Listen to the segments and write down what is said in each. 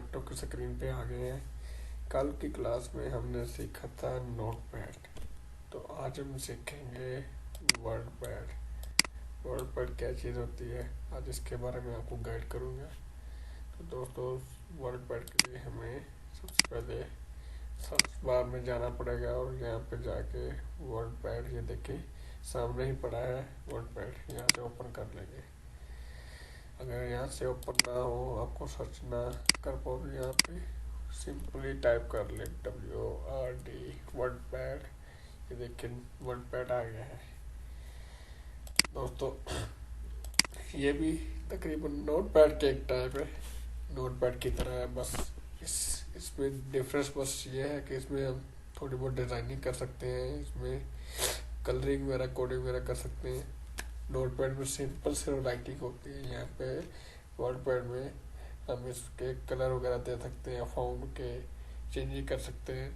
Laptop की screen पे आ गए हैं। कल की क्लास में हमने सीखा था नोटपैड, तो आज हम सीखेंगे वर्डपैड। वर्डपैड क्या चीज़ होती है, आज इसके बारे में आपको गाइड करूँगा। तो दोस्तों, वर्डपैड के लिए हमें सबसे पहले सर्च बार में जाना पड़ेगा और यहाँ पे जाके वर्डपैड, ये देखिए सामने ही पड़ा है वर्डपैड, यहाँ से ओपन कर लेंगे। अगर यहाँ से ओपन ना हो, आपको सर्च ना कर पाओ, यहाँ पे सिंपली टाइप कर ले WORD वर्डपैड। ये देखिए वर्डपैड आ गया है दोस्तों। ये भी तकरीबन नोटपैड के एक टाइप है, नोटपैड की तरह है। बस इसमें डिफरेंस बस ये है कि इसमें हम थोड़ी बहुत डिज़ाइनिंग कर सकते हैं, इसमें कलरिंग वगैरह कोडिंग वगैरह कर सकते हैं। नोटपैड में सिंपल सिर्फ राइटिंग होती है। यहाँ पे वर्डपैड में हम इसके कलर वगैरह दे सकते हैं, फॉन्ट के चेंजिंग कर सकते हैं।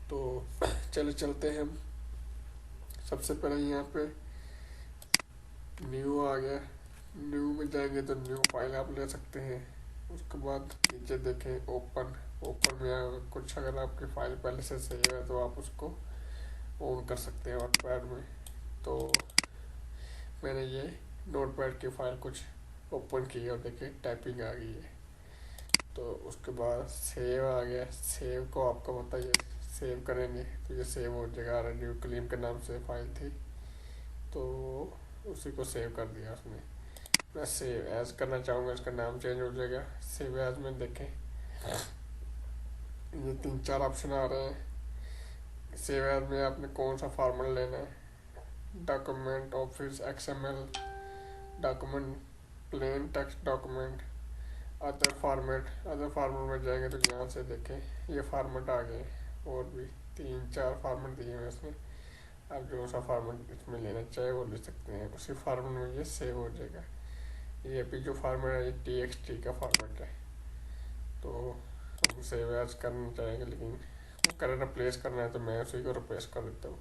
तो चलते हैं हम। सबसे पहले यहाँ पे न्यू आ गया, न्यू में जाएंगे तो न्यू फाइल आप ले सकते हैं। उसके बाद नीचे देखें ओपन में कुछ अगर आपकी फाइल पहले से सेव है तो आप उसको ऑन कर सकते हैं नोटपैड में। तो मैंने ये नोटपैड की फाइल कुछ ओपन की और देखिए टाइपिंग आ गई है। तो उसके बाद सेव आ गया। सेव को आपको बताइए, सेव करेंगे तो ये सेव हो जाएगा। रेडियो क्लीन के नाम से फाइल थी तो उसी को सेव कर दिया उसने। मैं सेव एज करना चाहूँगा, इसका नाम चेंज हो जाएगा। सेव एज में देखें ये 3-4 ऑप्शन आ रहे हैं। सेव एज में आपने कौन सा फॉर्मेट लेना है, document, office, XML document, plain text document, other format में जाएंगे तो यहाँ से देखें ये फॉर्मेट आ गए। और भी 3-4 फॉर्मेट दिए हुए इसमें, आप जो सा फॉर्मेट इसमें लेना चाहे वो ले सकते हैं। उसी फॉर्मेट में ये सेव हो जाएगा। ये भी जो फॉर्मेट है ये TXT का फॉर्मेट है। तो हम सेव एज करना चाहेंगे, लेकिन वो करें रिप्लेस करना है तो मैं उसी को रिप्लेस कर देता हूँ।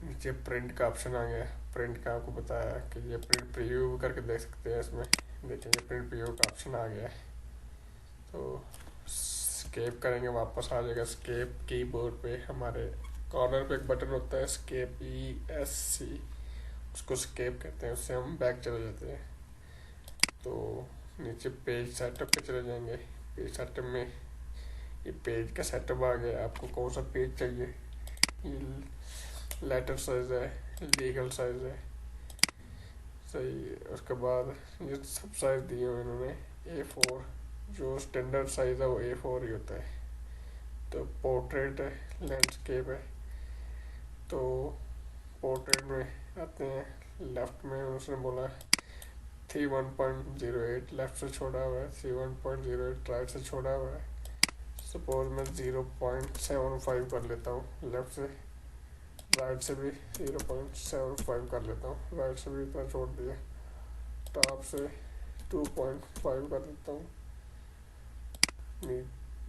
नीचे प्रिंट का ऑप्शन आ गया। प्रिंट का आपको बताया कि ये प्रिंट प्रीव्यू करके देख सकते हैं। इसमें देखेंगे प्रिंट प्रीव्यू का ऑप्शन आ गया है। तो स्केप करेंगे, वापस आ जाएगा स्केप। कीबोर्ड पे हमारे कॉर्नर पे एक बटन होता है स्केप, ESC, उसको स्केप कहते हैं। उससे हम बैक चले जाते हैं। तो नीचे पेज सेटअप पे चले जाएंगे। पेज सेटअप में ये पेज का सेटअप आ गया। आपको कौन सा पेज चाहिए, लेटर साइज है, लीगल साइज है, सही। उसके बाद ये सब साइज दिए हुए इन्होंने। A4 जो स्टैंडर्ड साइज है वो A4 ही होता है। तो पोर्ट्रेट है, लैंडस्केप है। तो पोर्ट्रेट में आते हैं, लेफ्ट में उसने बोला 1.08 लेफ्ट से छोड़ा हुआ है, 1.08 राइट से छोड़ा हुआ है। सपोज मैं 0.75 कर लेता हूँ लेफ्ट से, राइट से भी 0.75 कर लेता हूँ, राइट से भी इतना छोड़ दिया। टॉप से 2.5 कर देता हूँ,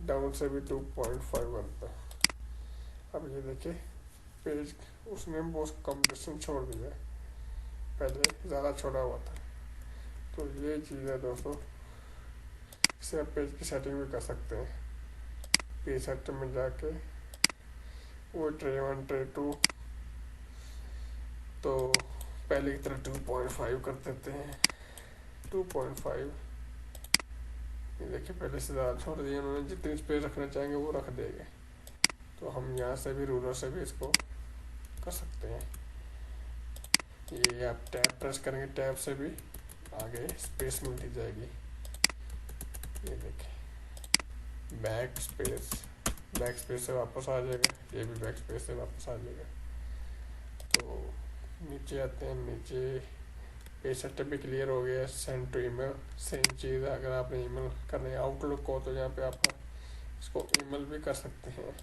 डाउन से भी 2.5 कर देता हूँ। अब ये देखिए पेज उसने बहुत कम डिस्टेंस छोड़ दिया है, पहले ज़्यादा छोड़ा हुआ था। तो ये चीज़ है दोस्तों, इससे आप पेज की सेटिंग भी कर सकते हैं। पेज सेटिंग में जाके वो ट्रे 1 ट्रे 2, तो पहले की तरह 2.5 कर देते हैं। 2.5 ये देखिए पहले से ज़्यादा छोड़ दिया उन्होंने। जितनी स्पेस रखना चाहेंगे वो रख देंगे। तो हम यहाँ से भी रूलर से भी इसको कर सकते हैं। ये आप टैब प्रेस करेंगे, टैब से भी आगे स्पेस मिलती जाएगी। ये देखिए बैक स्पेस से वापस आ जाएगा। ये भी बैक स्पेस से वापस आ जाएगा। तो नीचे आते हैं, नीचे पेज सेटअप भी क्लियर हो गया। सेंड टू ईमेल, सेम चीज़। अगर आपने ईमेल करना है आउटलुक को तो यहाँ पे आप इसको ईमेल भी कर सकते हैं।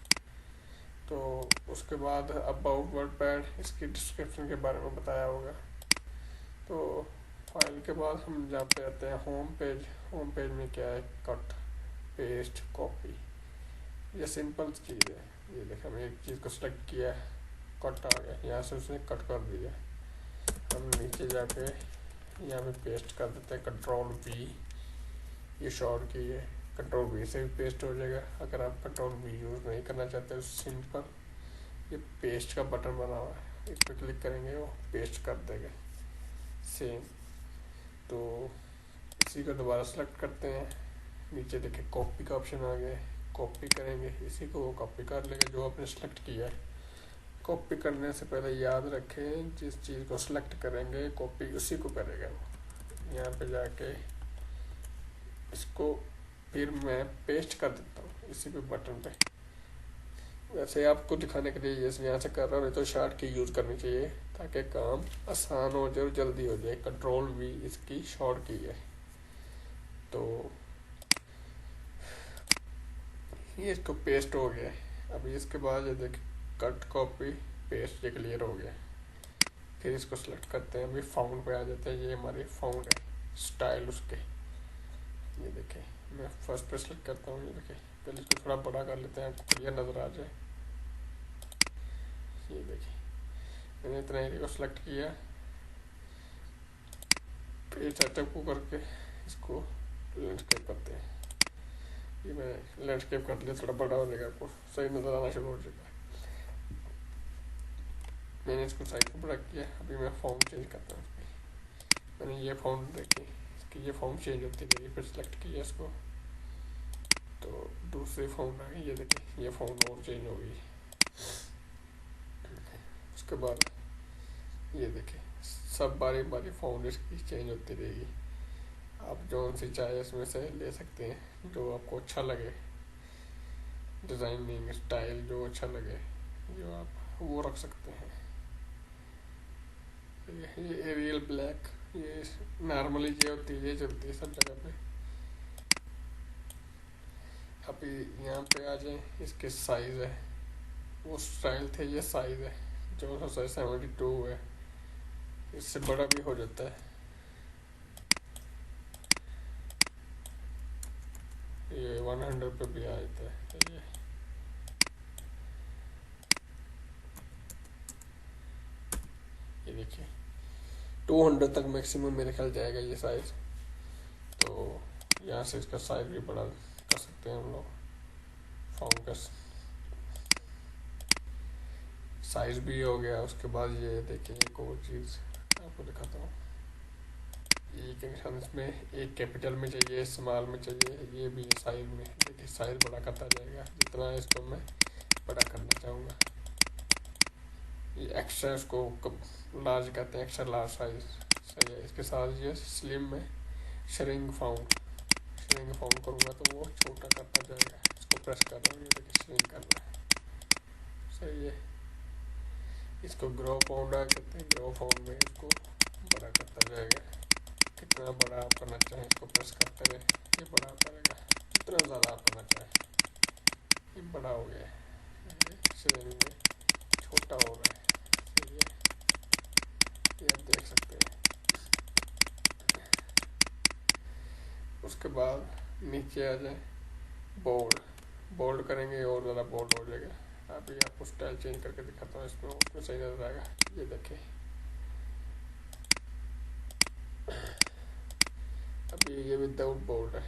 तो उसके बाद अबाउट वर्डपैड, इसकी डिस्क्रिप्शन के बारे में बताया होगा। तो फाइल के बाद हम जहाँ पे आते हैं होम पेज में क्या है, कट पेस्ट कॉपी। ये सिंपल चीज़ है। ये देखिए हमने एक चीज़ को सेलेक्ट किया, कट आ गया, यहाँ से उसने कट कर दिया। हम नीचे जाके यहाँ पे पेस्ट कर देते हैं, Ctrl+V। ये शॉर्ट की है। कंट्रोल वी से भी पेस्ट हो जाएगा। अगर आप कंट्रोल वी यूज़ नहीं करना चाहते, सिंपल ये पेस्ट का बटन बना हुआ है, इस पर क्लिक करेंगे वो पेस्ट कर देगा सेम। तो इसी को दोबारा सेलेक्ट करते हैं। नीचे देखिए कॉपी का ऑप्शन आ गया है, कॉपी करेंगे, इसी को वो कॉपी कर लेगा जो आपने सेलेक्ट किया है। कॉपी करने से पहले याद रखें, जिस चीज़ को सेलेक्ट करेंगे कॉपी उसी को करेगा वो। यहाँ पे जाके इसको फिर मैं पेस्ट कर देता हूँ इसी पे बटन पे। वैसे आपको दिखाने के लिए ये यहाँ से कर रहा हूँ, नहीं तो शॉर्ट की यूज़ करनी चाहिए ताकि काम आसान हो जाए और जल्दी हो जाए। कंट्रोल वी इसकी शॉर्ट की है। तो ये इसको पेस्ट हो गया है। अभी इसके बाद ये देखिए कट कॉपी पेस्ट, ये क्लियर हो गया। फिर इसको सेलेक्ट करते हैं, अभी फाउंड पे आ जाते हैं। ये हमारी फाउंड है स्टाइल उसके। ये देखिए मैं फर्स्ट पे सेलेक्ट करता हूँ। ये देखिए पहले इसको थोड़ा बड़ा कर लेते हैं, आपको क्लियर नज़र आ जाए। ये देखिए मैंने इतना एरिया को सेलेक्ट किया, पेज सेटअप को करके इसको लैंडस्केप करते हैं। ये मैं लैंडस्केप कर लिया, थोड़ा बड़ा हो जाएगा, आपको सही नज़र आना शुरू हो जाएगा। मैंने इसको साइड को बड़ा किया। अभी मैं फॉर्म चेंज करता हूँ इसकी। मैंने ये फॉर्म देखी, इसकी ये फॉर्म चेंज होती रहेगी। फिर सेलेक्ट किया इसको तो दूसरी फॉर्म आ गई। ये देखिए ये फॉर्म और चेंज हो गई। उसके बाद ये देखिए सब बारी बारी फॉर्म इसकी चेंज होती रहेगी। आप जो सी चाहे इसमें से ले सकते हैं, जो आपको अच्छा लगे, डिज़ाइनिंग स्टाइल जो अच्छा लगे जो आप वो रख सकते हैं। ये एरियल ब्लैक, ये नॉर्मली ये होती है, ये चलती है सब जगह पे। अभी यहाँ पे आ जाए, इसके साइज़ है, वो स्टाइल थे, ये साइज़ है जो 72 है। इससे बड़ा भी हो जाता है। ये 100 पे भी आ जाता है। ये देखिए 200 तक मैक्सिमम मेरे ख्याल जाएगा ये साइज़। तो यहाँ से इसका साइज़ भी बड़ा कर सकते हैं हम लोग। फॉर्म का साइज़ भी हो गया। उसके बाद ये देखिए एक और चीज़ आपको दिखाता हूँ। ये इसमें एक कैपिटल में चाहिए, स्मॉल में चाहिए, ये भी है साइज में। देखिए साइज़ बड़ा करता जाएगा जितना इसको मैं बड़ा करना चाहूँगा। ये एक्स्ट्रा इसको लार्ज कहते हैं, एक्स्ट्रा लार्ज साइज सही है। इसके साथ ये स्लिम में श्रिंक फाउंड करूँगा तो वो छोटा करता जाएगा। इसको प्रेस कर रहा हूँ, ये देखिए श्रिंक कर रहा है, सही है। इसको ग्रो फाउंड कहते हैं, ग्रो फाउंड में इसको बड़ा करता जाएगा। कितना बड़ा आप करना चाहें इसको प्रेस करते रहे, ये बड़ा करेगा। जितना ज़्यादा आप करना चाहें, ये बड़ा हो गया है, श्रेणी में छोटा हो रहा है, सही है। ये आप देख सकते हैं। उसके बाद नीचे आ जाए, बोल्ड करेंगे और ज़्यादा बोल्ड हो जाएगा। अभी आपको स्टाइल चेंज करके दिखाता हूँ, इसमें उसमें सही नजर आएगा। ये देखें अभी ये विदाउट बोल्ड है,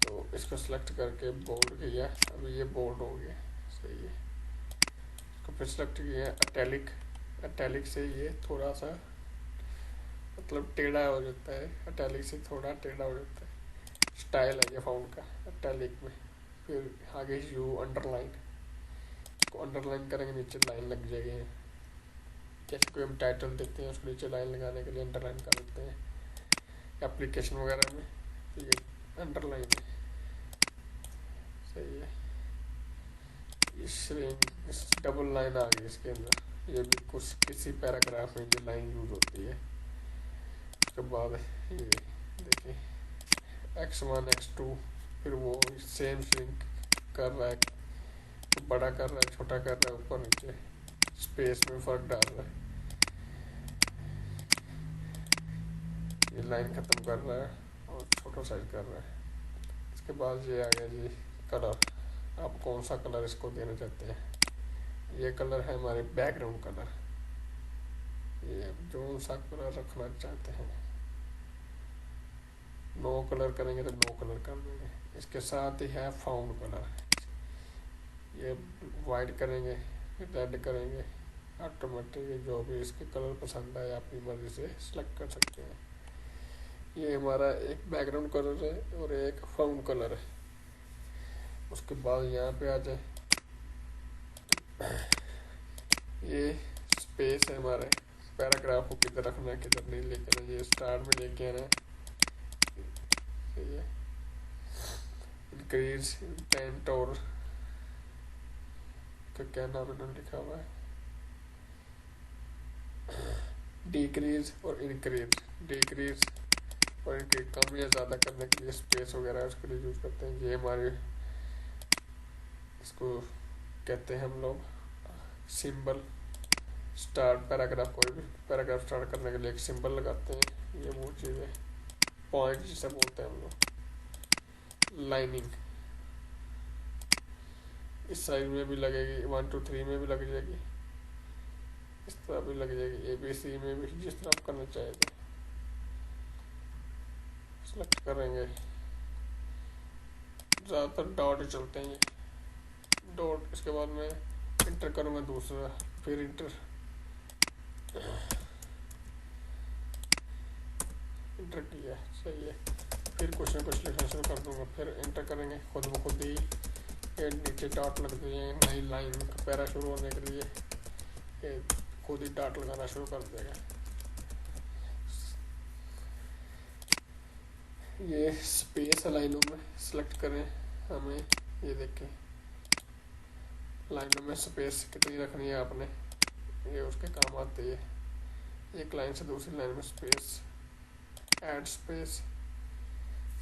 तो इसको सेलेक्ट करके बोल्ड किया, अभी ये बोल्ड हो गया, सही है। इसको फिर सेलेक्ट किया अटैलिक से ये थोड़ा सा मतलब टेढ़ा हो जाता है, अटैलिक से थोड़ा टेढ़ा हो जाता है। स्टाइल है ये फाउंड का अटैलिक में। फिर आगे यू अंडरलाइन को अंडरलाइन करेंगे, नीचे लाइन लग जाएगी। जैसे कोई हम टाइटल देते हैं उसको नीचे लाइन लगाने के लिए अंडरलाइन कर देते हैं एप्लीकेशन वगैरह में, तो ये अंडरलाइन है, सही है। इस डबल लाइन आ गई इसके अंदर, ये भी कुछ किसी पैराग्राफ में ये लाइन यूज होती है। उसके बाद ये देखिए x1 x2, फिर वो सेम श्रिंक कर रहा है, बड़ा कर रहा है, छोटा कर रहा है, ऊपर नीचे स्पेस में फर्क डाल रहा है। ये लाइन ख़त्म कर रहा है और छोटा साइज कर रहा है। इसके बाद ये आ गया जी कलर, आप कौन सा कलर इसको देना चाहते हैं। ये कलर है हमारे बैकग्राउंड कलर, ये जो सा कलर रखना चाहते हैं। नो कलर करेंगे तो नो कलर कर देंगे। इसके साथ ही है फाउंड कलर, ये वाइट करेंगे, रेड करेंगे, ऑटोमेटिक जो भी इसके कलर पसंद आए अपनी मर्जी से सिलेक्ट कर सकते हैं। ये हमारा एक बैकग्राउंड कलर है और एक फाउंड कलर है। उसके बाद यहाँ पे आ जाए, ये स्पेस है हमारे पैराग्राफ को किधर रखना है किधर नहीं लेके आना, ये स्टार्ट में लेके आना है। ये इंक्रीज इंटेंट और क्या नाम इन्होंने लिखा हुआ है, डिक्रीज और इंक्रीज। डिक्रीज और इनकी कम या ज़्यादा करने के लिए स्पेस वगैरह उसके लिए यूज करते हैं। ये हमारे इसको कहते हैं हम लोग सिंबल। स्टार्ट पैराग्राफ, कोई भी पैराग्राफ स्टार्ट करने के लिए एक सिंबल लगाते हैं, ये वो चीज़ है। पॉइंट जिसे बोलते हैं हम लोग। लाइनिंग इस साइड में भी लगेगी, 1 2 3 में भी लग जाएगी, इस तरह भी लग जाएगी, ABC में भी, जिस तरह आप करना चाहेंगे। सेलेक्ट करेंगे, ज़्यादातर डॉट ही चलते हैं ये डॉट। इसके बाद मैं इंटर करूँगा दूसरा, फिर इंटर किया, सही है। फिर कुछ ना कुछ लिखना शुरू कर दूंगा, फिर इंटर करेंगे, खुद ब खुद ही ये नीचे डॉट लग दिए, नई लाइन का पैरा शुरू होने के लिए ये खुद ही डॉट लगाना शुरू कर देगा। ये स्पेस लाइनों में सेलेक्ट करें हमें, ये देखें लाइनों में स्पेस कितनी रखनी है आपने, ये उसके काम आती है। एक लाइन से दूसरी लाइन में स्पेस, ऐड स्पेस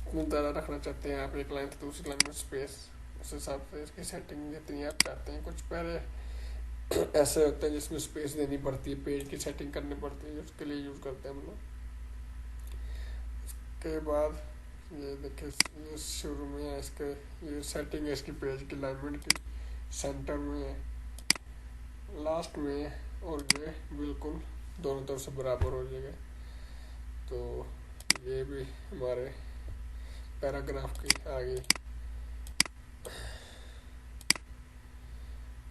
कितनी ज़्यादा रखना चाहते हैं आप, एक लाइन से दूसरी लाइन में स्पेस, उस हिसाब से इसकी सेटिंग जितनी आप चाहते हैं। कुछ पहले ऐसे होते हैं जिसमें स्पेस देनी पड़ती है, पेज की सेटिंग करनी पड़ती है, उसके लिए यूज़ करते हैं हम लोग। उसके बाद ये देखिए, ये शुरू में है इसके, ये सेटिंग है इसकी पेज की अलाइनमेंट की, सेंटर में है, लास्ट में है, और ये बिल्कुल दोनों तरफ से बराबर हो जाएगा। तो ये भी हमारे पैराग्राफ की आ गई।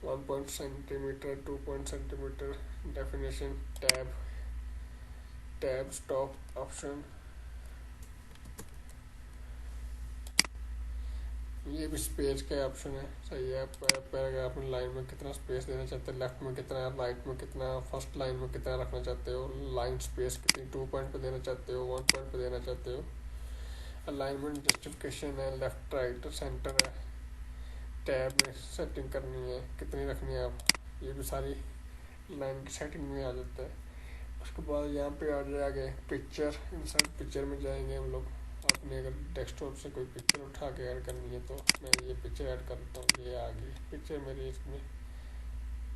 1 centimetre 2 centimetre definition, tab stop option, ये भी स्पेस का ऑप्शन है, सही है। पैराग्राफ में लाइन में कितना स्पेस देना चाहते हैं, लेफ्ट में कितना, राइट में कितना, फर्स्ट लाइन में कितना रखना चाहते हो, लाइन स्पेस कितनी, 2 पॉइंट पे देना चाहते हो, 1 पॉइंट पे देना चाहते हो। अलाइनमेंट जस्टिफिकेशन है, लेफ्ट राइट सेंटर है। टैब में सेटिंग करनी है, कितनी रखनी है आप, ये भी सारी लाइन की सेटिंग में आ जाता है। उसके बाद यहाँ पे आ जाए आगे पिक्चर, इंसर्ट पिक्चर में जाएंगे हम लोग। आपने अगर डेस्कटॉप से कोई पिक्चर उठा के ऐड करनी है तो मैं ये पिक्चर ऐड करता हूँ। ये आ गई पिक्चर मेरी, इसमें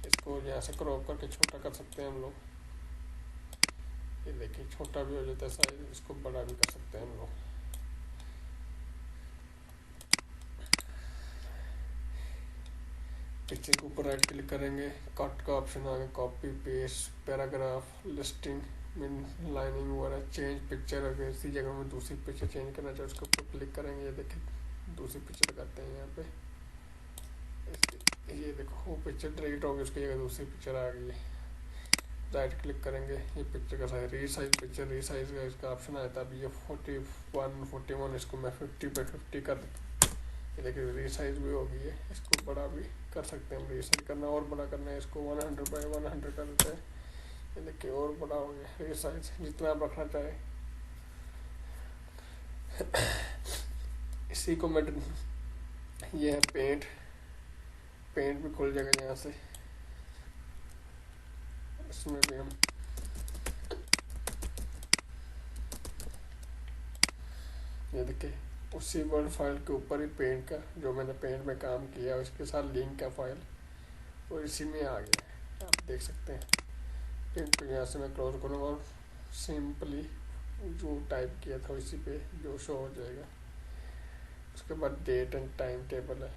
इसको यहाँ से क्रॉप करके छोटा कर सकते हैं हम लोग। ये देखिए छोटा भी हो जाता है साइज, इसको बड़ा भी कर सकते हैं हम लोग। पिक्चर के ऊपर राइट क्लिक करेंगे, कट का ऑप्शन आ गया, copy paste, paragraph, listing, lining वगैरह, चेंज पिक्चर। अगर इसी जगह में दूसरी पिक्चर चेंज करना चाहे उसके ऊपर क्लिक करेंगे, ये देखिए दूसरी पिक्चर लगाते हैं यहाँ पे, ये देखो वो पिक्चर डिलीट हो गई, उसकी जगह दूसरी पिक्चर आ गई है। राइट क्लिक करेंगे, ये पिक्चर का साइज, रीसाइज पिक्चर, रीसाइज का इसका ऑप्शन आया था। अभी ये 41 41, इसको मैं 50/50 कर देता हूँ। ये देखिए रीसाइज भी हो गई है, इसको बड़ा भी कर सकते हैं हम। रीसाइज करना और बड़ा करना है, इसको 100/100 कर देते हैं। ये देखिए और बड़ा हो गया रीसाइज, जितना आप रखना चाहें। इसी को मैं, ये है पेंट भी खुल जाएगा यहाँ से, इसमें भी हम ये देखिए उसी वर्ड फाइल के ऊपर ही पेंट का, जो मैंने पेंट में काम किया उसके साथ लिंक का फाइल वो इसी में आ गया है, आप देख सकते हैं। पेंट को यहाँ से मैं क्लोज करूँगा और सिंपली जो टाइप किया था इसी पे जो शो हो जाएगा। उसके बाद डेट एंड टाइम टेबल है,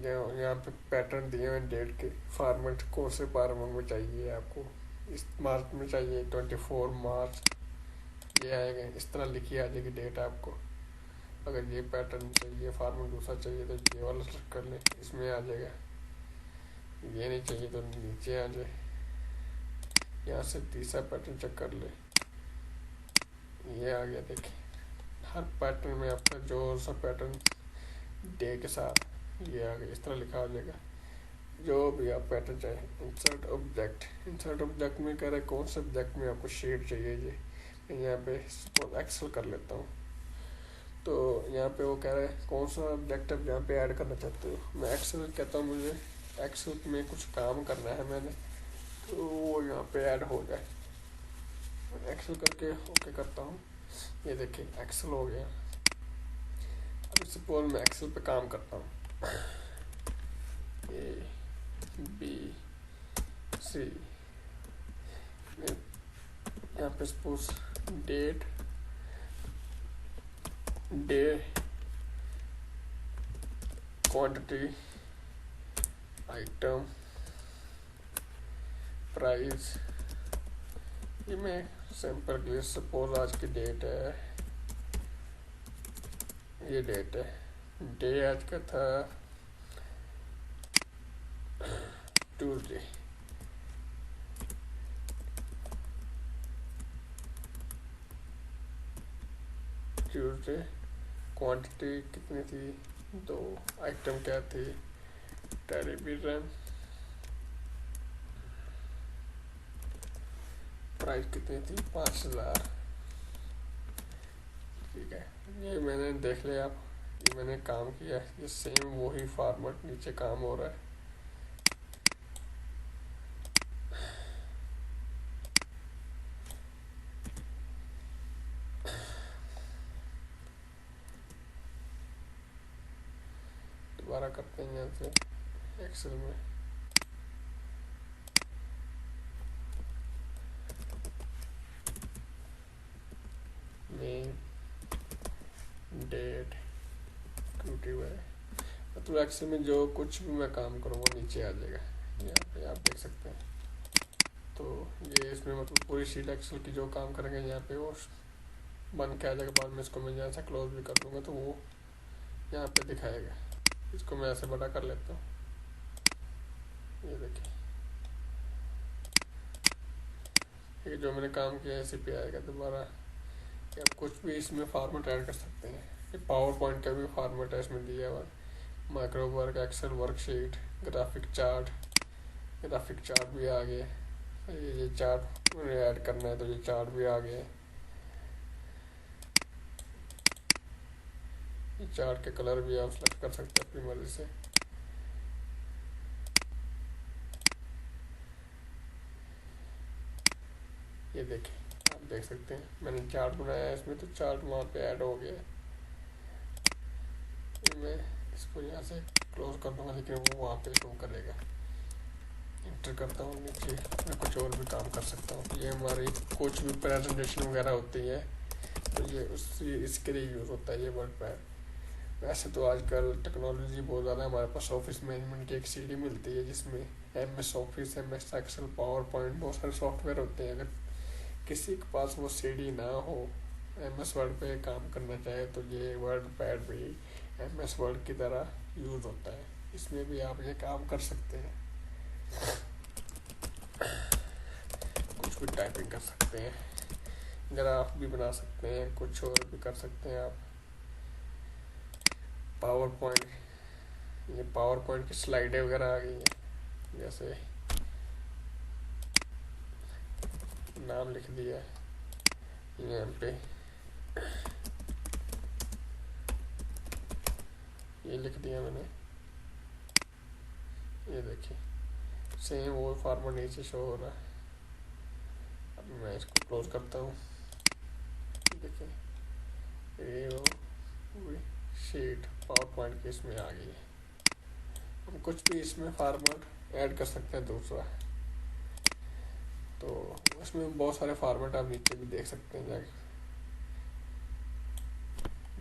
यहाँ पे पैटर्न दिए हुए डेट के फॉर्मेट, कौन से फॉर्मेट में चाहिए आपको, इस मार्च में चाहिए 24 मार्च, ये आएगा, इस तरह लिखी आ जाएगी डेट आपको। अगर ये पैटर्न चाहिए, फॉर्मेट दूसरा चाहिए तो ये वाला सेलेक्ट कर लें, इसमें आ जाएगा। ये नहीं चाहिए तो नीचे आ जाए, यहाँ से तीसरा पैटर्न चेक कर ले, ये आ गया। देखिए हर पैटर्न में आपका जो सा पैटर्न डे के साथ ये आ गया, इस तरह लिखा आ जाएगा। जो भी आप पैटर्न चाहें। इंसर्ट ऑब्जेक्ट, इंसर्ट ऑब्जेक्ट में कह रहे हैं कौन से ऑब्जेक्ट में आपको शेड चाहिए। ये मैं यहाँ पे एक्सेल कर लेता हूँ। तो यहाँ पे वो कह रहे हैं कौन सा ऑब्जेक्ट आप यहाँ पे ऐड करना चाहते हो। मैं एक्सेल कहता हूँ, मुझे एक्सेल में कुछ काम करना है मैंने, तो वो यहाँ पे ऐड हो जाए। एक्सेल करके ओके करता हूँ। ये देखिए एक्सेल हो गया। अब सपोज मैं एक्सेल पे काम करता हूँ, ABC, यहाँ पे suppose date, day, quantity, item, price. ये मैं सैंपल के लिए सपोज आज की डेट है, ये डेट है, डे आज का था ट्यूसडे। ट्यूसडे, क्वांटिटी कितनी थी, 2, आइटम क्या थी, टेलीविजन, प्राइस कितनी थी, 5000। ठीक है, ये मैंने देख लिया। आप ये मैंने काम किया, ये सेम वही फॉर्मेट नीचे काम हो रहा है। दोबारा करते हैं यहाँ से एक्सेल में। नेम, डेट, मतलब एक्सेल में जो कुछ भी मैं काम करूँ वो नीचे आ जाएगा। यहाँ पे आप देख सकते हैं। तो ये इसमें मतलब पूरी शीट एक्सेल की जो काम करेंगे यहाँ पे वो बन के आ जाएगा। बाद में इसको मैं यहाँ से क्लोज भी कर दूँगा तो वो यहाँ पे दिखाएगा। इसको मैं ऐसे बड़ा कर लेता हूँ। ये देखिए, ये जो मैंने काम किया इसी पे आएगा दोबारा। आप कुछ भी इसमें फॉर्मेट ऐड कर सकते हैं। ये पावर पॉइंट का भी फॉर्मेट है इसमें दिया हुआ। Micro work, Excel worksheet, graphic chart भी आ गए। ये चार्ट मुझे ऐड करना है तो ये चार्ट भी आ गए। ये चार्ट के कलर भी आप सेलेक्ट कर सकते हैं अपनी मर्जी से। ये देखिए, आप देख सकते हैं मैंने चार्ट बनाया है इसमें, तो चार्ट वहाँ पे ऐड हो गया। मैं इसको यहाँ से क्लोज कर दूँगा, लेकिन वो वहाँ पे शो करेगा। इंटर करता हूँ नीचे, मैं कुछ और भी काम कर सकता हूँ। ये हमारी कुछ भी प्रेजेंटेशन वगैरह होती है तो ये इसके लिए यूज़ होता है ये वर्ड पैड। वैसे तो आजकल टेक्नोलॉजी बहुत ज़्यादा, हमारे पास ऑफिस मैनेजमेंट की एक सीडी मिलती है जिसमें MS Office, MS Excel, PowerPoint, बहुत सारे सॉफ्टवेयर होते हैं। अगर किसी के पास वो सीडी ना हो, MS वर्ड पे काम करना चाहे, तो ये वर्ड पैड भी MS वर्ड की तरह यूज़ होता है। इसमें भी आप ये काम कर सकते हैं, कुछ भी टाइपिंग कर सकते हैं, ग्राफ भी बना सकते हैं, कुछ और भी कर सकते हैं आप। पावर पॉइंट, ये पावर पॉइंट की स्लाइडें वगैरह आ गई हैं, जैसे नाम लिख दिया यहाँ पे, ये लिख दिया मैंने। ये देखिए सेम वो फॉर्मेट नीचे शो हो रहा है। अब मैं इसको क्लोज करता हूँ। देखिए ये वो शीट पावर पॉइंट की इसमें आ गई है। हम कुछ भी इसमें फॉर्मेट ऐड कर सकते हैं दूसरा। तो इसमें बहुत सारे फॉर्मेट आप नीचे भी देख सकते हैं जाके,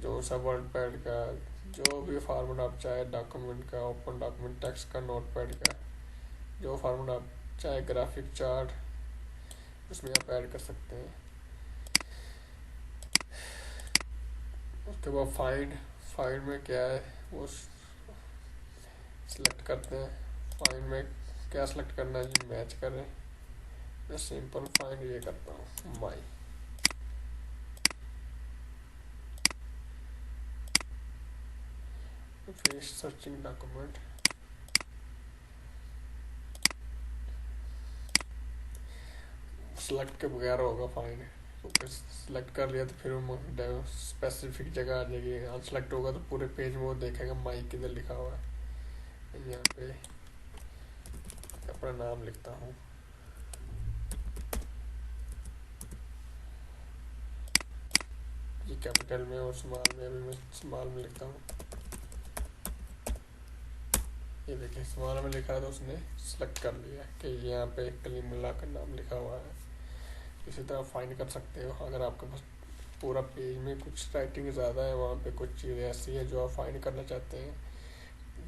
जो सा वर्ड पैड का जो भी फार्मूला आप चाहे, डॉक्यूमेंट का, ओपन डॉक्यूमेंट, टेक्स्ट का, नोटपैड का, जो फार्मूला आप चाहे, ग्राफिक चार्ट, उसमें आप ऐड कर सकते हैं। उसके बाद फाइंड में क्या है वो सिलेक्ट करते हैं। फाइंड में क्या सिलेक्ट करना है जी, मैच करें। मैं सिंपल फाइंड ये करता हूँ, माई। फिर सर्चिंग डॉक्यूमेंट, सेलेक्ट के बगैर होगा फाइंड, तो सेलेक्ट कर लिया तो फिर स्पेसिफिक जगह आ जाएगी। अनसेलेक्ट होगा तो पूरे पेज में वो देखेगा माई किधर लिखा हुआ है। यहाँ पे अपना नाम लिखता हूँ, ये कैपिटल में और स्मॉल में, अभी मैं स्मॉल में लिखता हूँ। ये देखिए स्मॉल में लिखा है तो उसने सेलेक्ट कर लिया कि यहाँ पे कलीमुल्लाह का नाम लिखा हुआ है। इसी तरह फाइंड कर सकते हो। अगर आपके पास पूरा पेज में कुछ राइटिंग ज़्यादा है, वहाँ पे कुछ चीज़ें ऐसी है जो आप फाइंड करना चाहते हैं,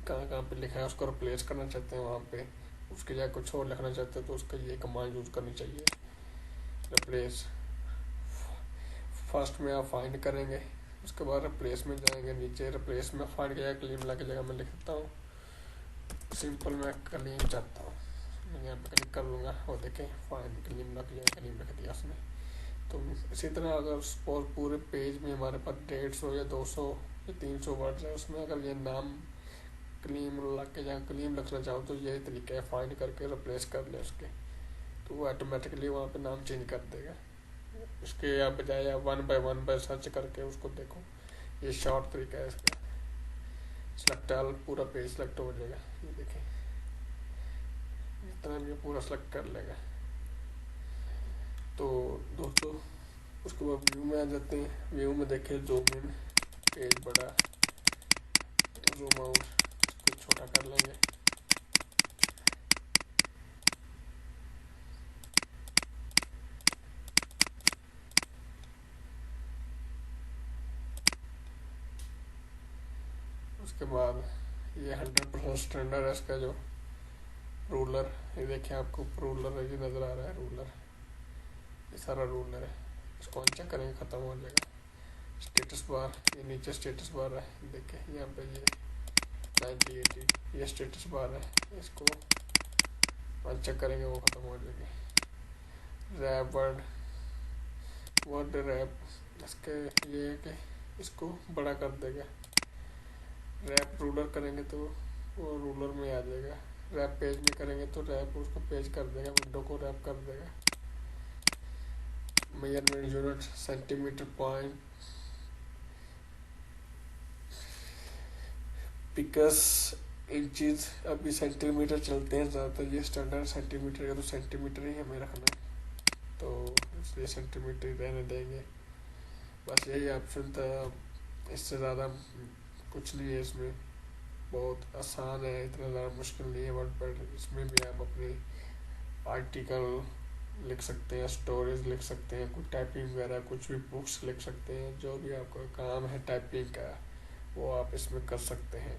कहाँ कहाँ पे लिखा है उसको रिप्लेस करना चाहते हैं, वहाँ पे उसके जगह कुछ और लिखना चाहते हैं तो उसका ये कमांड यूज़ करनी चाहिए, रिप्लेस। फर्स्ट में आप फाइंड करेंगे, उसके बाद रिप्लेस में जाएंगे, नीचे रिप्लेस में फाइंड किया कलीमुल्लाह की जगह मैं लिख देता हूँ सिंपल, मैं कलीम चाहता हूँ, मैं यहाँ पे क्लिक कर लूँगा और देखें फाइंड कलीमुल्लाह की जगह कलीम लिख दिया उसने। तो इसी तरह अगर सपोज पूरे पेज में हमारे पास 150 या 200 या 300 वर्ड्स है, उसमें अगर ये नाम कलीमुल्लाह के जगह कलीम लिखना चाहो तो यही तरीका है, फाइंड करके रिप्लेस कर ले उसके, तो वो ऑटोमेटिकली वहाँ पे नाम चेंज कर देगा। इसके या बजाय आप 1 बाय सर्च करके उसको देखो, ये शॉर्ट तरीका है इसका। सेलेक्ट ऑल, पूरा पेज सेलेक्ट हो जाएगा, ये देखें इतना भी पूरा सेलेक्ट कर लेगा। तो दोस्तों उसके बाद व्यू में आ जाते हैं। व्यू में देखें जूम इन, पेज बड़ा, जूम आउट, इसको छोटा कर लेंगे। उसके बाद ये 100% स्टैंडर्ड है इसका जो रूलर, ये देखिए आपको रूलर ये नज़र आ रहा है, रूलर, ये सारा रूलर है। इसको अनचेक करेंगे ख़त्म हो जाएगा। स्टेटस बार, ये नीचे स्टेटस बार है, देखिए यहाँ पे ये 9080 ये स्टेटस बार है, इसको अनचेक करेंगे वो ख़त्म हो जाएगी। रैप वर्ड रैप, इसके ये है कि इसको बड़ा कर देगा। रैप रूलर करेंगे तो वो रूलर में आ जाएगा। रैप पेज में करेंगे तो रैप उसको पेज कर देगा, विंडो को रैप कर देगा। मेजरमेंट यूनिट, सेंटीमीटर, पॉइंट, पिकस, इंचज, अभी सेंटीमीटर चलते हैं ज़्यादातर, ये स्टैंडर्ड सेंटीमीटर का, तो सेंटीमीटर ही हमें रखना है तो इसलिए सेंटीमीटर ही रहने देंगे। बस यही ऑप्शन था, इससे ज़्यादा कुछ नहीं है इसमें, बहुत आसान है, इतना ज़्यादा मुश्किल नहीं है वर्डपैड। इसमें भी आप अपने आर्टिकल लिख सकते हैं, स्टोरीज लिख सकते हैं, कुछ टाइपिंग वगैरह, कुछ भी बुक्स लिख सकते हैं, जो भी आपका काम है टाइपिंग का वो आप इसमें कर सकते हैं,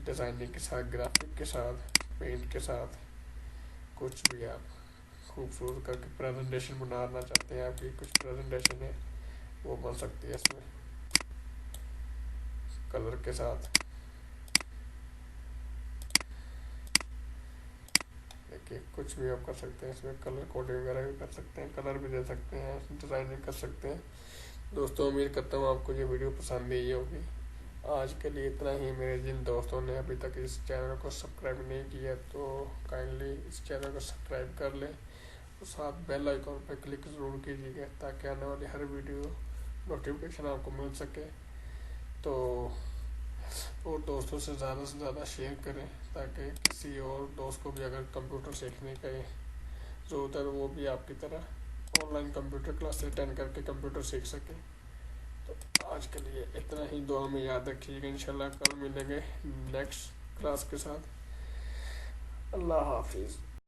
डिज़ाइनिंग के साथ, ग्राफिक के साथ, पेंट के साथ, कुछ भी आप खूबसूरत करके प्रेजेंटेशन बनाना चाहते हैं, आपकी कुछ प्रेजेंटेशन है वो बन सकती है इसमें कलर के साथ। देखिए कुछ भी आप कर सकते हैं इसमें, कलर कोडिंग वगैरह भी कर सकते हैं, कलर भी दे सकते हैं, डिज़ाइनिंग कर सकते हैं। दोस्तों उम्मीद करता हूँ आपको ये वीडियो पसंद आई होगी। आज के लिए इतना ही। मेरे जिन दोस्तों ने अभी तक इस चैनल को सब्सक्राइब नहीं किया तो काइंडली इस चैनल को सब्सक्राइब कर लें और साथ बेल आइकॉन पर क्लिक ज़रूर कीजिएगा ताकि आने वाली हर वीडियो नोटिफिकेशन आपको मिल सके। तो और दोस्तों से ज़्यादा शेयर करें ताकि किसी और दोस्त को भी अगर कंप्यूटर सीखने का ज़रूरत है तो वो भी आपकी तरह ऑनलाइन कंप्यूटर क्लास अटेंड करके कंप्यूटर सीख सके। तो आज के लिए इतना ही। दुआ में याद रखिएगा, इंशाल्लाह कल मिलेंगे नेक्स्ट क्लास के साथ। अल्लाह हाफिज़।